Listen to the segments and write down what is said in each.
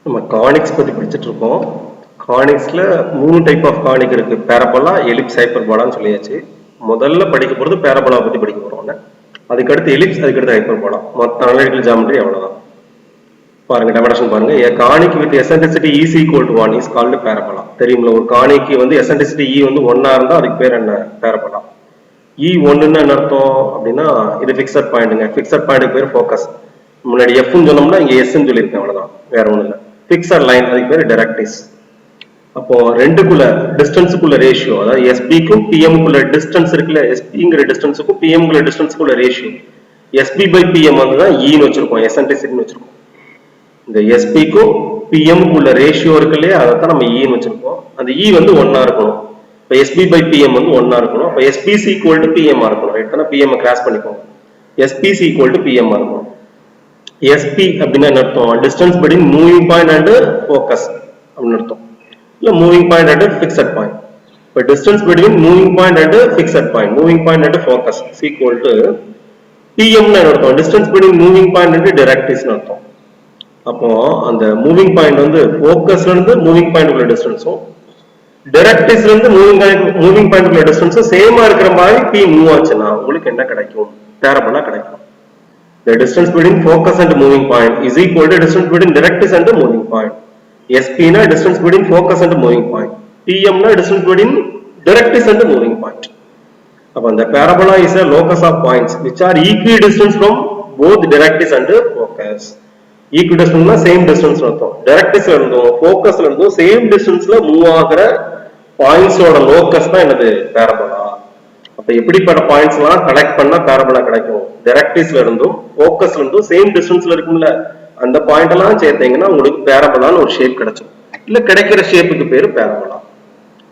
நம்ம கானிக்ஸ் பத்தி படிச்சுட்டு இருக்கோம். கானிக்ஸ்ல 3 டைப் ஆஃப் கானிக் இருக்கு. பேரபோலா, எலிப்ஸ், ஹைப்பர்போலான்னு சொல்லியாச்சு. முதல்ல படிக்க போறது பேரபோலா பத்தி படிக்க போறோம். அதுக்கடுத்து எலிப்ஸ், அதுக்கடுத்து ஹைப்பர்போலா. மொத்த அனலிட்டிக்கல் ஜியோமெட்ரி அவ்வளவுதான். பாருங்க டெஃபினிஷன் பாருங்க. A conic with eccentricity e is equal to 1 is called parabola. தெரியுங்களா? ஒரு கானிக்கு வந்து eccentricity e வந்து 1 இருந்தா அதுக்கு பேர் என்ன? பேரபோலா. e 1ன்னா என்ன அர்த்தம் அப்படின்னா இது ஃபிக்ஸட் பாயிண்ட்ங்க. ஃபிக்ஸட் பாயிண்ட்க்கு பேர் ஃபோக்கஸ். முன்னாடி f ன்னு சொன்னோம்னா இங்க s ன்னு சொல்லியிருக்கேன், அவ்வளவுதான், வேற ஒண்ணும் இல்லை. ஃபிக்ஸட் லைன் அதுக்கு பேர் டைரக்ட்ரிஸ். அப்போ ரெண்டுக்குள்ள டிஸ்டன்ஸுக்குள்ள ரேஷியோ, அதாவது எஸ்பிக்கும் பிஎம்குள்ள டிஸ்டன்ஸ் இருக்குல்ல, எஸ்பிங்கிற டிஸ்டன்ஸுக்கும் பிஎம்குள்ள டிஸ்டன்ஸுக்குள்ள ரேஷியோ எஸ்பி பை பிஎம் வந்து தான் ஈன்னு வச்சிருக்கோம், எசன்ட்ரிசிட்டின்னு வச்சிருக்கோம். இந்த எஸ்பிக்கும் பிஎம்குள்ள ரேஷியோ இருக்கு இல்லையா, அதைத்தான் நம்ம ஈன்னு வச்சிருக்கோம். அந்த இ வந்து 1 இருக்கணும். இப்போ எஸ்பி பை பிஎம் வந்து 1 இருக்கணும். அப்போ எஸ்பிசி ஈக்குவல் டு பிஎம் இருக்கணும். ரைட்? பிஎம் கிராஸ் பண்ணிக்கோங்க. எஸ்பிசி ஈக்குவல் டு பிஎம் இருக்கணும். எஸ்பி அப்படின்னா என்ன அர்த்தம்? Distance between moving point and focus அப்படின்னு அர்த்தம். இல்ல moving point at fixed point. இப்போ distance between moving point at fixed point, moving point at focus equal to பிஎம்னு அர்த்தம். Distance between moving point at டைரக்ட்ரிஸ்னு அர்த்தம். அப்போ அந்த மூவிங் பாயிண்ட் வந்து ஃபோக்கஸ்ல இருந்து மூவிங் பாயிண்ட் உள்ள டிஸ்டன்ஸும் டைரக்ட்ரிஸ்ல இருந்து மூவிங் பாயிண்ட் உள்ள டிஸ்டன்ஸும் சேமா இருக்கிற மாதிரி பி மூவ் ஆச்சுன்னா உங்களுக்கு என்ன கிடைக்கும்? பேரபோலா கிடைக்கும். The distance between focus and moving point is equal to distance between directrix and moving point. SP na distance between focus and moving point. PM na distance between directrix and moving point. Upon the parabola is a locus of points which are equidistant from both directrix and focus. Equidistant na same distance na directrix la irundho focus la irundho same distance la move aagura points oda locus da enadhu parabola. அப்ப எப்படிப்பட்ட points எல்லாம் collect பண்ணா parabola கிடைக்கும்? டைரக்ட்ரிஸ்ல இருந்தும் ஃபோக்கஸ்ல இருந்தும் same டிஸ்டன்ஸ்ல இருக்கும்ல, அந்த பாயிண்ட் எல்லாம் சேர்த்தீங்கன்னா உங்களுக்கு பேரபோலான்னு ஒரு ஷேப் கிடைச்சிடும். இல்ல கிடைக்கிற ஷேப்புக்கு பேரு பேரபோலா.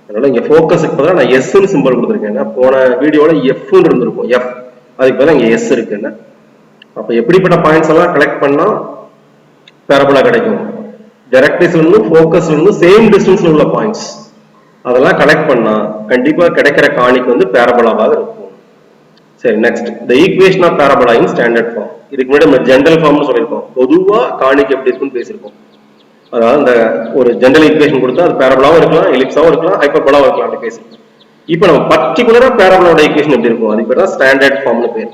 அதனால இங்க ஃபோக்கஸுக்கு பதிலா நான் எஸ் ன்னு சிம்பிள் கொடுத்துருக்கேன். போன வீடியோல எஃப் இருந்திருக்கும், எஃப், அதுக்கு பதிலா இங்க எஸ் இருக்குன்னு. அப்ப எப்படிப்பட்ட பாயிண்ட்ஸ் எல்லாம் கலெக்ட் பண்ணா பேரபோலா கிடைக்கும்? டைரக்ட்ரிஸ்ல இருந்தும் ஃபோக்கஸ்ல இருந்தும் சேம் டிஸ்டன்ஸ்ல உள்ள பாயிண்ட்ஸ் அதெல்லாம் கலெக்ட் பண்ணா கண்டிப்பா கிடைக்கிற காணிக்கு வந்து பேரபோலாவாக இருக்கும். சரி, next the equation of parabola in standard form. இதுக்கு முன்னாடி நம்ம ஜெனரல் ஃபார்ம்னு சொல்லியிருக்கோம். பொதுவா காணிக்கு எப்படி இருக்குன்னு பேசியிருக்கோம். அதாவது இந்த ஒரு ஜெனரல் ஈக்குவேஷன் கொடுத்தா அது பேரபோலாவும் இருக்கலாம், எலிப்ஸாவும் இருக்கலாம், ஹைப்பர்போலாவும் இருக்கலாம், அப்படி பேசியிருக்கோம். இப்போ நம்ம பர்டிகுலரா பேரபோலாவோட ஈக்குவேஷன் எப்படி இருக்கும் அதுக்கு பேர் தான் ஸ்டாண்டர்ட் ஃபார்ம்னு பேர்.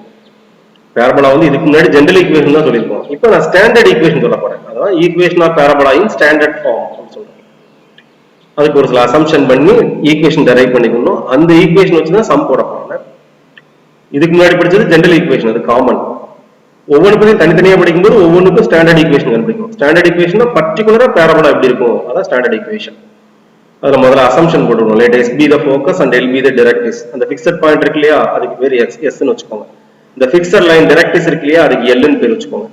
பேரபோலா வந்து இதுக்கு முன்னாடி ஜெனரல் ஈக்குவேஷன் தான் சொல்லியிருக்கோம். இப்போ நான் ஸ்டாண்டர்ட் ஈக்குவேஷன் சொல்ல போறேன். அதாவது equation of parabola in standard form அப்படின்னு சொல்றேன். அதுக்கு ஒரு சில அசம்ஷன் பண்ணி ஈக்குவேஷன் டெரைவ் பண்ணிக்கணும். அந்த ஈக்குவேஷன் வச்சுதான் சம் போட போறாங்க. இதுக்கு முன்னாடி படிச்சது ஜெனரல் ஈக்குவேஷன், அது காமன். ஒவ்வொன்றுக்கும் தனித்தனியா படிக்கும்போது ஒவ்வொன்றுக்கும் ஸ்டாண்டர்ட் ஈக்குவேஷன் கண்டுபிடிக்கும். ஸ்டாண்டர்ட் ஈக்குவேஷன் பர்டிகுலரா பேரபோலா எப்படி இருக்கும் அதான் ஸ்டாண்டர்ட் ஈக்குவேஷன். அதுல முதல்ல அசம்ஷன் போட்டுக்கணும். Let S be the focus and L be the directrix. அந்த ஃபிக்ஸட் பாயிண்ட் இருக்கு இல்லையா, அதுக்கு பேர் எஸ் ன்னு வச்சுக்கோங்க. இந்த ஃபிக்ஸட் லைன் டைரக்ட்ரிஸ் இருக்கு இல்லையா, அதுக்கு எல் ன்னு பேர் வச்சுக்கோங்க.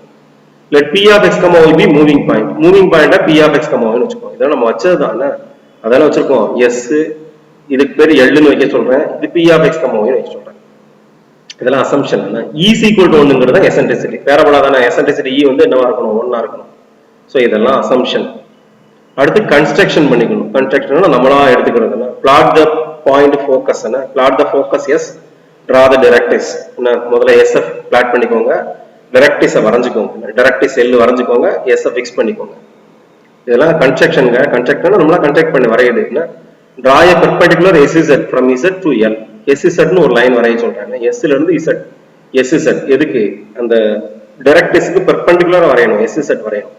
Let P of X comma y be moving point. Moving பாயிண்டா பி ஆஃப் எக்ஸ் கமா ஒய்னு வச்சுக்கோங்க. இதெல்லாம் நம்ம வச்சதுதானே, அதெல்லாம் வச்சிருக்கோம். எஸ், இதுக்கு பேர் எல்னு வைக்க சொல்றேன். இது பி ஆஃப் எக்ஸ் கமா ஒய்னு வைக்க சொல்றேன். இதெல்லாம் அசம்ஷன். இஸ் ஈக்குவல் டு 1ங்கிறது எசன்ட்ரிசிட்டி. பேரபோலா தானே, எசன்ட்ரிசிட்டி இ வந்து என்னவா இருக்கணும்? 1 இருக்கணும். ஸோ இதெல்லாம் அசம்ஷன். அடுத்து கன்ஸ்ட்ரக்ஷன் பண்ணிக்கணும். கன்ஸ்ட்ரக்ஷன் நம்மளா எடுத்துக்கிறதுனா plot the point focus, plot the focus S, draw the directrix. முதல்ல எஸ் பிளாட் பண்ணிக்கோங்க, டைரக்ட்ரிஸை வரைஞ்சுக்கோங்க, டைரக்ட்ரிஸ் எல் வரைஞ்சுக்கோங்க, எஸ் ஃபிக்ஸ் பண்ணிக்கோங்க. இதெல்லாம் கன்ஸ்ட்ரக்ஷனுங்க. கன்ஸ்ட்ரக்ஷன் நம்மளா கன்ஸ்ட்ரக்ட் பண்ணி வரையுதுன்னா draw a perpendicular SZ from Z to L. எஸ்இசட்னு ஒரு லைன் வரைய சொல்றாங்க. எஸ்ல இருந்து இசட். எஸ்இசட் எதுக்கு? அந்த டைரக்ட்ரிஸ்க்கு பெர்பெண்டிகுலரா வரையணும், எஸ்இசட் வரையணும்.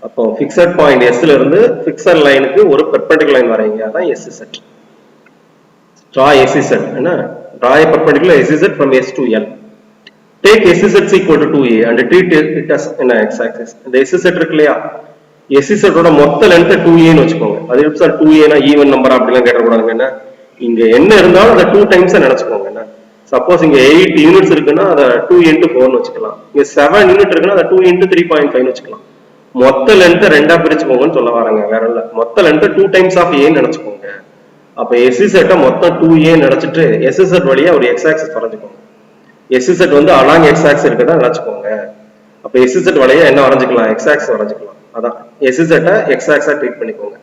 அப்போ ஃபிக்ஸட் பாயிண்ட் எஸ்ல இருந்து ஃபிக்ஸட் லைனுக்கு ஒரு பெர்பெண்டிகுலர் லைன் வரையுங்க, அதான் எஸ்இசட். டிரா எஸ்இசட் என்ன? Draw a perpendicular SZ from S to L. Take SZ equal to 2a and treat it as என்ன எக்ஸ் ஆக்சிஸ். இந்த எஸ்இசட் இருக்கு இல்லையா, எஸ்இசட்டோட மொத்த லென்த் 2a ன்னு வச்சுக்கோங்க. அது எப்படி சார் 2a னா ஈவன் நம்பர் அப்படிலாம் கேட்டக்கூடாதுங்க. என்ன இங்க என்ன இருந்தாலும் அதை 2 டைம்ஸ் நினைச்சுக்கோங்க. என்ன சப்போஸ் இங்க 8 யூனிட்ஸ் இருக்குன்னா அதை 2 into 4 வச்சுக்கலாம். இங்க 7 யூனிட் இருக்குன்னா அதை 2 into 3.5 வச்சுக்கலாம். மொத்த லென்த் 2ஆ பிரிச்சுக்கோங்கன்னு சொல்ல வராங்க, வேற இல்ல. மொத்த லென்த் 2 டைம்ஸ் ஆஃப் a நினைச்சுக்கோங்க. அப்ப எஸ்இசட்டை மொத்தம் 2a நினைச்சிட்டு எஸ்இசட் வழியா ஒரு எக்ஸ் ஆக்சிஸ் வரைஞ்சுக்கோங்க. எஸ்இசட் வந்து அலாங் எக்ஸ் ஆக்சிஸ் இருக்குதா நினைச்சுக்கோங்க. அப்ப எஸ்இசட் வழியா என்ன வரைஞ்சுக்கலாம்? எக்ஸ் ஆக்சிஸ் வரைஞ்சுக்கலாம். அதான் எஸ்இசட் எக்ஸ் ஆக்சிஸா ட்ரீட் பண்ணிக்கோங்க.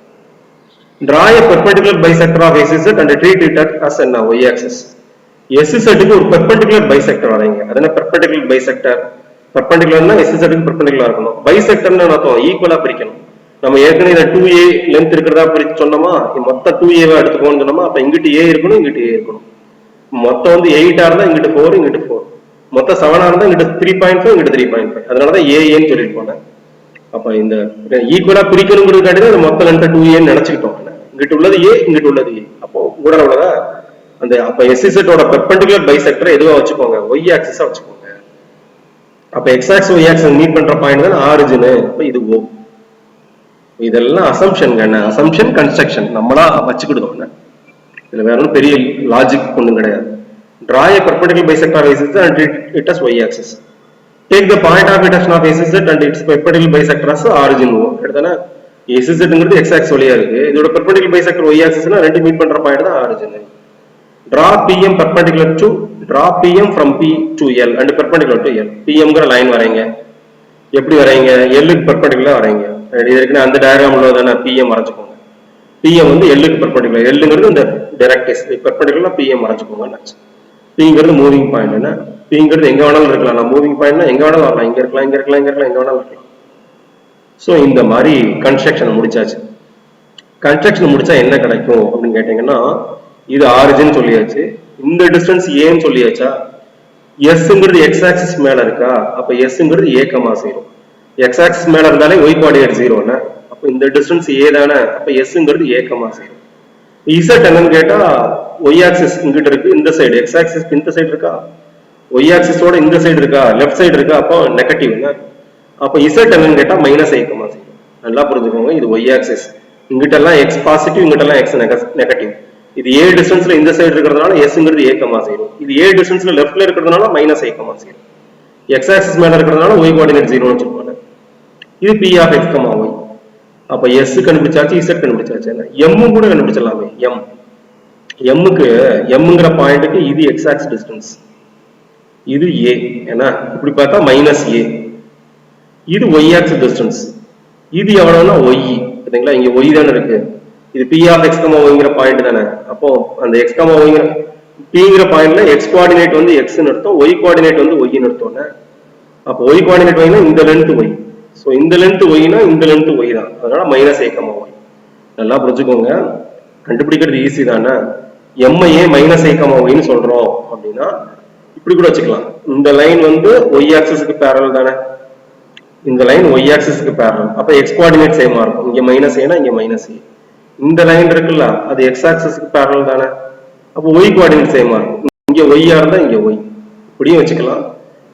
Draw a perpendicular bisector of SZ and treat it as an y axis. SZக்கு ஒரு perpendicular bisector வரைங்க. அது என்ன perpendicular bisector? perpendicular னா SZ க்கு perpendicular இருக்கணும். bisector னா அர்த்தம் ஈக்குவலா பிரிக்கணும். நம்ம ஏற்கனவே இதை 2a லென்த் இருக்கிறதா பிரிச்சு சொன்னோமா, மொத்தம் 2a எடுத்துக்கோன்னு சொன்னோமா, அப்ப இங்கிட்டு a இருக்கணும், இங்கிட்டு a இருக்கணும். மொத்தம் வந்து 8 இருந்தா இங்கிட்டு 4, இங்கிட்டு 4. மொத்தம் 7 இருந்தா இங்கிட்டு 3.5, இங்கிட்டு 3.5. அதனாலதான் ஏன்னு சொல்லிட்டு போனேன். அப்ப இந்த ஈக்குவலா பிரிக்கணுங்கிறதுக்காண்டி தான் மொத்த லென்த் 2a நினைச்சுக்கிட்டோம். இங்கிட்டு உள்ளது a, இங்கிட்டு உள்ளது a. அப்போ கூட உள்ளதா அந்த அப்ப எஸ்இசெட்டோட பெர்பெண்டிகுலர் பைசெக்டரை எதுவா வச்சுக்கோங்க, ஒய் ஆக்சிஸா வச்சுக்கோங்க. அப்ப x axis y axis meet பண்ற பாயிண்ட் தான் ஆரிஜின். அப்ப இது ஓ. இதெல்லாம் அசம்ஷன், அசம்ஷன் கன்ஸ்ட்ரக்ஷன் நம்மளா வச்சுக்கிடுதோம். இதுல வேற ஒன்றும் பெரிய லாஜிக் ஒன்றும் கிடையாது. Draw a perpendicular bisector of SZ and it as y axis. Take the point of intersection of SZ and its perpendicular bisector as origin O. எடுத்தானே SZங்கிறது x axis வழியா இருக்கு. இதோட perpendicular bisector y axisனா ரெண்டு meet பண்ற point தான் origin. Draw PM perpendicular to draw PM from P to L and perpendicular to L. PMங்கிற line வரைங்க. எப்படி வரைங்க? L க்கு perpendicular வரைங்க. இது இருக்குன்னா அந்த டயகிராம்ல தான PM வரைஞ்சுக்கோங்க. PM வந்து L க்கு perpendicular. Lங்கிறது இந்த டைரக்ட் perpendicular PM வரைஞ்சுக்கோங்க. Pங்கிறது மூவிங் பாயிண்ட். என்ன Pங்கிறது எங்க வேணாலும் இருக்கலாம். நான் மூவிங் பாயிண்ட்னா எங்க வேணாலும் வரலாம். இங்க இருக்கலாம், இங்க இருக்கலாம், இங்க இருக்கலாம், எங்க வேணாலும் இருக்கலாம். சோ இந்த மாதிரி கன்ஸ்ட்ரக்ஷன் முடிச்சாச்சு. கன்ஸ்ட்ரக்ஷன் முடிச்சா என்ன கிடைக்கும் அப்படின்னு கேட்டீங்கன்னா, இது ஆரிஜின் சொல்லியாச்சு, இந்த டிஸ்டன்ஸ் ஏன்னு சொல்லியாச்சா. எஸ்ங்கிறது எக்ஸ் ஆக்சிஸ் மேல இருக்கா, அப்ப எஸ்ங்கிறது ஏ கமா 0. எக்ஸ் ஆக்சிஸ் மேல இருந்தாலே ஒய் கோஆர்டினேட் 0. அப்ப இந்த டிஸ்டன்ஸ் ஏ தானே, அப்ப எஸ்ங்கிறது ஏ கமா 0. இசட் என்னன்னு கேட்டா ஒய் ஆக்சிஸ் இங்கிட்ட இருக்கு, இந்த சைடு எக்ஸ் ஆக்சிஸ் இந்த சைடு இருக்கா, ஒய் ஆக்சிஸோட இந்த சைடு இருக்கா, லெஃப்ட் சைடு இருக்கா, அப்போ நெகட்டிவ். அப்ப இசட் என்னன்னு கேட்டா மைனஸ் ஐ கமா 0. நல்லா புரிஞ்சுக்கோங்க, இது ஒய் ஆக்சிஸ், இங்கிட்ட எல்லாம் எக்ஸ் பாசிட்டிவ், இங்கிட்ட எல்லாம் எக்ஸ் நெகட்டிவ். இது ஏ டிஸ்டன்ஸ்ல இந்த சைடு இருக்கிறதுனால எஸ்ங்கிறது ஏ கமா 0. இது ஏ டிஸ்டன்ஸ்ல லெஃப்ட்ல இருக்கிறதுனால minus i comma 0. X axis மேல இருக்கிறதுனால ஒய் கோஆர்டினேட் 0ன்னு சொல்லுவாங்க. இது P of X comma y. அப்ப எஸ் கண்டுபிடிச்சாச்சு, இசட் கண்டுபிடிச்சாச்சு. எம் கூட கண்டுபிடிச்சிடலாமே. எம்முக்கு எம்ங்கிற பாயிண்ட்டுக்கு இது எக்ஸ் ஆக்சிஸ் டிஸ்டன்ஸ், இது ஏ. ஏன்னா இப்படி பார்த்தா மைனஸ் ஏ. இது ஒய் ஆக்சிஸ் டிஸ்டன்ஸ், இது எவ்வளவுன்னா ஒய். சரிங்களா, இங்க ஒய் தானே இருக்கு. இது பி ஆஃப் எக்ஸ் கமா ஒய்ங்கிற பாயிண்ட் தானே. அப்போ அந்த எக்ஸ் கமா ஒய்ங்கிற பிங்கிற பாயிண்ட்ல எக்ஸ் கோஆர்டினேட் வந்து எக்ஸ்ன்னு அர்த்தம், ஒய் கோஆர்டினேட் வந்து ஒய்ன்னு அர்த்தம். அப்போ ஒய் கோஆர்டினேட் ஒய்னா இந்த லென்த் ஒய். சோ இந்த லென்த் ஒய்னா இந்த லென்த் ஒய் தான். அதனால மைனஸ் ஏ கமா ஒய். நல்லா புரிஞ்சுக்கோங்க, கண்டுபிடிக்கிறது ஈஸி தானே. எம்ஐஏ மைனஸ் ஏ கமா ஒய்ன்னு சொல்றோம் அப்படின்னா இப்படி கூட வச்சுக்கலாம். இந்த லைன் வந்து ஒய் ஆக்சிஸ்க்கு பேரலல் தானே, இந்த லைன் ஒய் ஆக்சிஸ்க்கு பேரலல். அப்ப எக்ஸ் கோஆர்டினேட் சேமா இருக்கும். இங்க மைனஸ் ஏனா இங்க மைனஸ் ஏ. இந்த லைன் இருக்குல்ல, அது எக்ஸ் ஆக்சிஸ்க்கு பேரலல் தானே, அப்ப ஒய் கோஆர்டினேட் சேமா இருக்கும். இங்க ஒய்யா இருந்தா இங்க ஒய், இப்படியும் வச்சுக்கலாம்.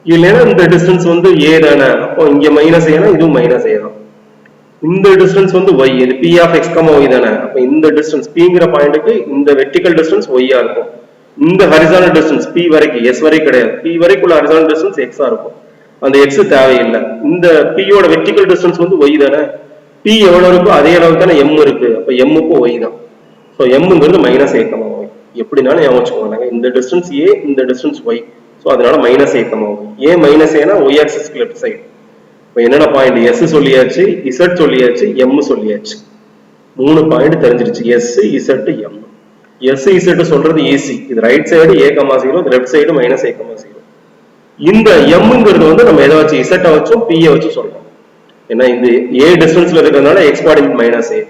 இல்லைன்னா இந்த டிஸ்டன்ஸ் வந்து ஏ தானே, அப்போ இங்க மைனஸ் ஏனா இதுவும் மைனஸ் ஏ தான். இந்த டிஸ்டன்ஸ் வந்து ஒய், இது P of X comma Y தானே. அப்ப இந்த டிஸ்டன்ஸ் பிங்கிற பாயிண்ட்டுக்கு இந்த வெர்டிகல் டிஸ்டன்ஸ் ஒய்யா இருக்கும். இந்த ஹரிசானல் டிஸ்டன்ஸ் பி வரைக்கும், எஸ் வரைக்கும் கிடையாது, பி வரைக்குள்ள ஹரிசானல் டிஸ்டன்ஸ் எக்ஸா இருக்கும். அந்த எக்ஸ் தேவையில்லை. இந்த பியோட வெர்டிகல் டிஸ்டன்ஸ் வந்து ஒய் தானே. பி எவ்வளவு இருக்கோ அதே அளவுக்கு தானே எம் இருக்கு. அப்ப எம்முக்கும் ஒய் தான். So எம்ங்கிறது minus A comma Y. எப்படினாலும் ஞாபகம் வச்சுக்கோங்க, இந்த டிஸ்டன்ஸ் ஏ, இந்த டிஸ்டன்ஸ் ஒய். ஸோ அதனால minus A comma Y. A minus ஏனா ஒய் ஆக்சிஸ்க்கு லெஃப்ட் சைடு. இப்போ என்னென்ன பாயிண்ட், எஸ் சொல்லியாச்சு, இசட் சொல்லியாச்சு, எம் சொல்லியாச்சு. 3 பாயிண்ட் தெரிஞ்சிருச்சு, S Z M. S Z சொல்றது ஈஸி. இது ரைட் சைடு ஏ கமா 0, இது left side minus A comma 0. இந்த எம்ங்கிறது வந்து நம்ம எதை வச்சு, இசட்டை வச்சும் பிஏ வச்சு சொல்றோம். ஏன்னா இந்த ஏ டிஸ்டன்ஸ்ல இருக்கிறதுனால எக்ஸ் கோஆர்டினேட் மைனஸ் ஏ.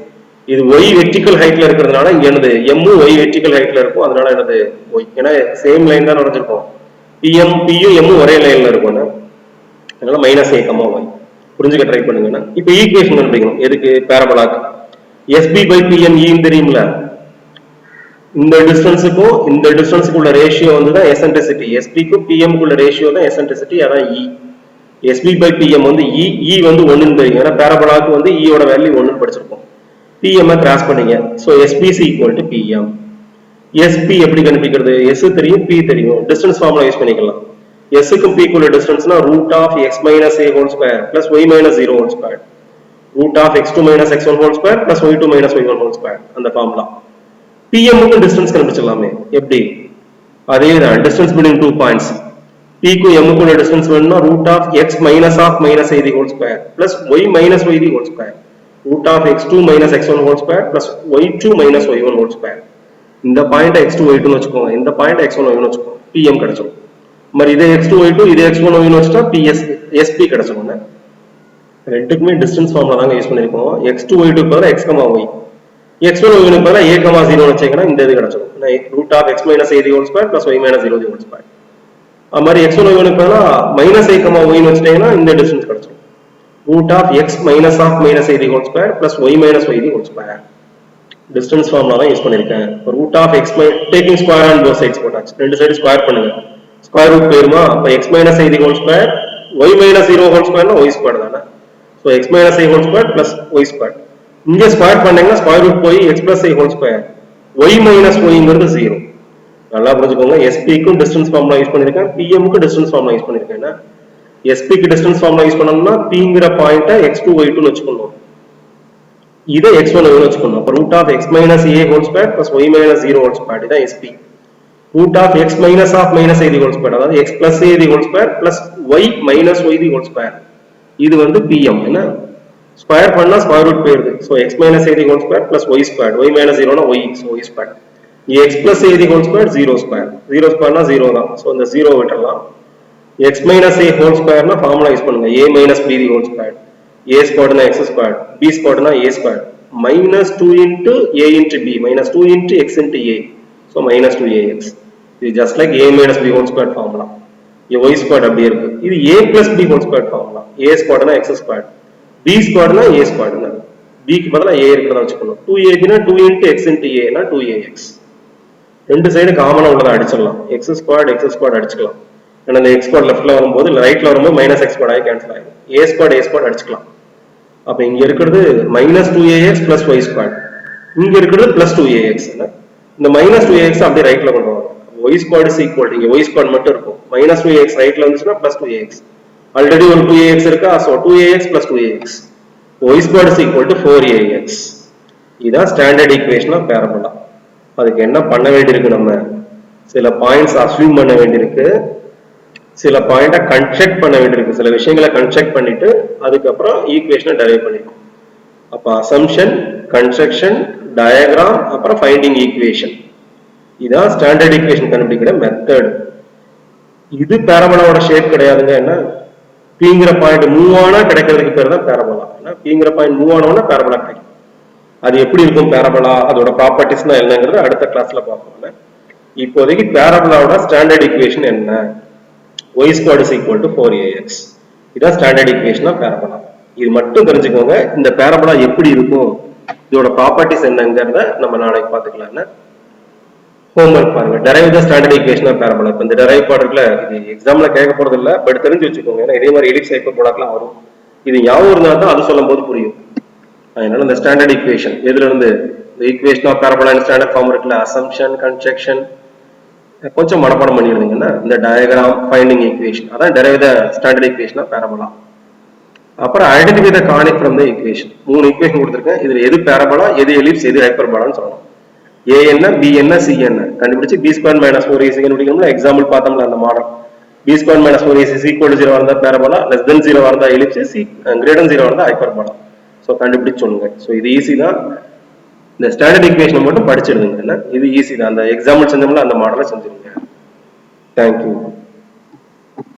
இது ஒய் வெர்டிகல் ஹைட்ல இருக்கிறதுனால இங்க என்னது எம்மும் ஒய் வெர்டிகல் ஹைட்ல இருக்கும். அதனால என்னது ஒய். ஏன்னா சேம் லைன் தான் வரைஞ்சிருக்கோம். பிஎம் பியும் எம்மும் ஒரே லைன்ல இருக்கும். அதனால மைனஸ் ஏ கமா ஒய். புரிஞ்சுக்க ட்ரை பண்ணுங்கன்னா இப்ப ஈக்குவேஷன் கண்டுபிடிக்கணும். எதுக்கு? பேரபோலாக்கு. எஸ்பி பை பிஎன் ஈன்னு தெரியும்ல. இந்த டிஸ்டன்ஸுக்கும் இந்த டிஸ்டன்ஸுக்கு உள்ள ரேஷியோ வந்து தான் எசென்ட்ரிசிட்டி. எஸ்பிக்கும் பிஎம்க்கு உள்ள ரேஷியோ தான் எசென்ட்ரிசிட்டி. அதான் இ. எஸ்பி பை பிஎம் வந்து இ. இ வந்து 1ன்னு தெரியும். ஏன்னா பேரபோலாக்கு வந்து இயோட வேல்யூ 1ன்னு படிச்சிருக்கோம். பிஎம் கிராஸ் பண்ணீங்க. So SPC equal to PM. SP எப்படி கண்டுபிடிக்கிறது? எஸ் தெரியும், பி தெரியும். டிஸ்டன்ஸ் ஃபார்முலா யூஸ் பண்ணிக்கலாம். S க்கும் P க்குள்ள டிஸ்டன்ஸ்னா root of x minus a whole square plus y minus 0 whole square. root of x2 minus x1 whole square plus y2 minus y1 whole square. அந்த formula. PM க்கு distance கண்டுபிடிச்சலாமே. எப்படி? அதேதான், distance between 2 points. P க்கு M க்குள்ள distance வேணும்னா root of x minus of minus a the whole square plus y minus y the whole square. root of x2 minus x1 whole square plus y2 minus y1 whole square. இந்த point x2 y2 னு வெச்சுக்கோங்க. இந்த point x1 y1 னு வெச்சுக்கோங்க. PM கிடைச்சிரும். మరి ఇదే x2 y2 ఇదే x1 y1 వస్తా PS SP கிடைச்சுங்க. ரெண்டுக்குமே டிஸ்டன்ஸ் ஃபார்முலா தாங்க யூஸ் பண்ணிருக்கோம். x2 y2 பதிலா x, y. x1 y1 பதிலா a, 0 வச்சீங்கன்னா இந்த இது கிடைச்சிடும். Root of x minus a whole square plus y minus 0 whole square. அது மாதிரி x1 y1 பதிலா மைனஸ் a, y வச்சிட்டீங்கன்னா இந்த டிஸ்டன்ஸ் கிடைச்சிடும். Root of x minus of minus a whole square plus y minus y whole square. Distance formula தான் use பண்ணிருக்கேன். Root of x taking square on both sides போட்டாச்சு. ரெண்டு side square பண்ணுங்க. Square root போயிருமா? அப்ப x minus a whole square y minus 0 whole ஸ்கொயர்னா y square தானே. So x minus a whole square plus y square. இங்க square பண்ணீங்கன்னா square root போய் x plus a whole square. y minus yங்கிறது 0. நல்லா புரிஞ்சுக்கோங்க. SP-க்கும் டிஸ்டன்ஸ் ஃபார்முலா யூஸ் பண்ணிருக்கேன். PM-க்கு distance formula use பண்ணிருக்கேன். SP-க்கு டிஸ்டன்ஸ் ஃபார்முலா யூஸ் பண்ணோம்னா P-ங்கிற பாயிண்ட்டை x2 y2 வச்சுக்கணும். இதை x1 y1 வச்சுக்கணும். அப்ப root of x minus a whole square plus y minus 0 whole square இதான் SP. Root of x minus of minus a whole square அதாவது x plus a whole square plus y minus y whole square. இது வந்து PM. என்ன square பண்ணா square root போயிருது. So x minus a whole square plus y square. y minus 0னா y, so y square. x plus a whole square 0 square. 0 ஸ்கொயர்னா 0 தான். So இந்த 0 விட்டுறலாம். x minus a whole square na formula use பண்ணுங்க. a minus b the whole square. a squared na x squared. b squared na a squared. Minus 2 into a into b. Minus 2 into x into a. So minus 2ax. This is just like a minus b whole squared formula. a y squared அப்படி இருக்கு. இது a plus b whole squared formula. a squared na x squared. b squared na a squared na. b க்கு பதிலா a இருக்கிறத வச்சுக்கணும். 2ab na 2 into x into a na 2ax. ரெண்டு side காமனா உள்ளதை அடிச்சிடலாம். x squared அடிச்சுக்கலாம். and the x squared leftல வரும்போது ரைட்ல வரும்போது minus x squared ஆகி கேன்சல் ஆயிடும். a squared அடிச்சுக்கலாம். அப்ப இங்க இருக்கிறது minus 2ax plus y squared. இங்க இருக்கிறது plus 2ax. இந்த minus 2ax அப்படியே ரைட்ல கொண்டு வரோம். y squared is equal to இங்க y squared மட்டும் இருக்கும். minus 2ax ரைட்ல வந்துச்சுன்னா plus 2ax. ஆல்ரெடி ஒரு 2ax இருக்கா. so 2ax plus 2ax. y squared is equal to 4ax. இதான் ஸ்டாண்டர்ட் ஈக்குவேஷன் ஆஃப் பாராபோலா. அதுக்கு என்ன பண்ண வேண்டியிருக்கு, நம்ம சில பாயிண்ட்ஸ் அஸ்யூம் பண்ண வேண்டியிருக்கு, சில பாயிண்ட கன்ஸ்ட்ரக்ட் பண்ண வேண்டியிருக்கு, சில விஷயங்களை கன்ஸ்ட்ரக்ட் பண்ணிட்டு அதுக்கப்புறம் ஈக்குவேஷனை டெரைவ் பண்ணிக்கும். அப்ப அசம்ஷன், கன்ஸ்ட்ரக்ஷன், டயக்ராம், அப்புறம் ஃபைண்டிங் ஈக்குவேஷன். இதான் ஸ்டாண்டர்ட் ஈக்குவேஷன் கண்டுபிடிக்கிற மெத்தட். இது பாராபோலாவோட ஷேப் கிடையாதுங்க. என்ன பிங்கிற பாயிண்ட் மூவ் ஆனா கிடைக்கிறதுக்கு பேர் தான் பாராபோலா. ஏன்னா பிங்கிற பாயிண்ட் மூவ் ஆனோம்னா பாராபோலா கிடைக்கும். அது எப்படி இருக்கும் பாராபோலா, அதோட ப்ராப்பர்ட்டிஸ்னா என்னங்கிறது அடுத்த கிளாஸ்ல பார்ப்போம். இப்போதைக்கு பாராபோலாவோட ஸ்டாண்டர்ட் ஈக்குவேஷன் என்ன? y squared is equal to 4ax. இதான் ஸ்டாண்டர்ட் ஈக்குவேஷன் ஆஃப் பாராபோலா. இது மட்டும் தெரிஞ்சுக்கோங்க. இந்த பாராபோலா எப்படி இருக்கும், இதோட ப்ராப்பர்ட்டிஸ் என்னங்கறத நம்ம நாளைக்கு பார்த்துக்கலாம். ஹோம்வொர்க் பாருங்க. Derive the standard equation of parabola. இப்போ இந்த டெரைவ் பார்ட்ல இது எக்ஸாம்ல கேட்க போறது இல்ல, பட் தெரிஞ்சு வச்சுக்கோங்க. ஏன்னா இதே மாதிரி எலிப்ஸ் ஹைப்பர்போலாக்லாம் வரும். இது ஞாபகம் இருந்தா தான் அது சொல்லும்போது புரியும். அதனால இந்த ஸ்டாண்டர்ட் ஈக்குவேஷன் எதுல இருந்து, இந்த equation of parabola in standard form இருக்குல்ல, அசம்ப்ஷன், கன்ஸ்ட்ரக்ஷன் கொஞ்சம் மனப்பாடம் பண்ணிடுறீங்கன்னா இந்த டயக்ராம், ஃபைண்டிங் ஈக்குவேஷன், அதான் derive the standard equation of parabola. அப்புறம் identify the conic from the equation. 3 equation கொடுத்திருக்கேன். இதுல எது பாராபோலா, எது எலிப்ஸ், எது ஹைப்பர்போலான்னு சொல்லணும். a என்ன, b என்ன, c என்ன கண்டுபிடிச்சு b ஸ்கொயர் மைனஸ் 4ac கண்டுபிடிக்கணும்ல. எக்ஸாம்பிள் பார்த்தோம்ல அந்த model. b square minus 4ac is equal to 0 இருந்தா பாராபோலா, less than 0 இருந்தா எலிப்ஸ், greater than 0 இருந்தா ஹைப்பர்போலா. சோ கண்டுபிடிச்சு சொல்லுங்க. சோ இது ஈஸி தான். இந்த ஸ்டாண்டர்ட் ஈக்குவேஷன் மட்டும் படிச்சிடுங்க. இது ஈஸி தான். அந்த எக்ஸாம்பிள் செஞ்சோம்ல அந்த மாடலை செஞ்சிருங்க. Thank you.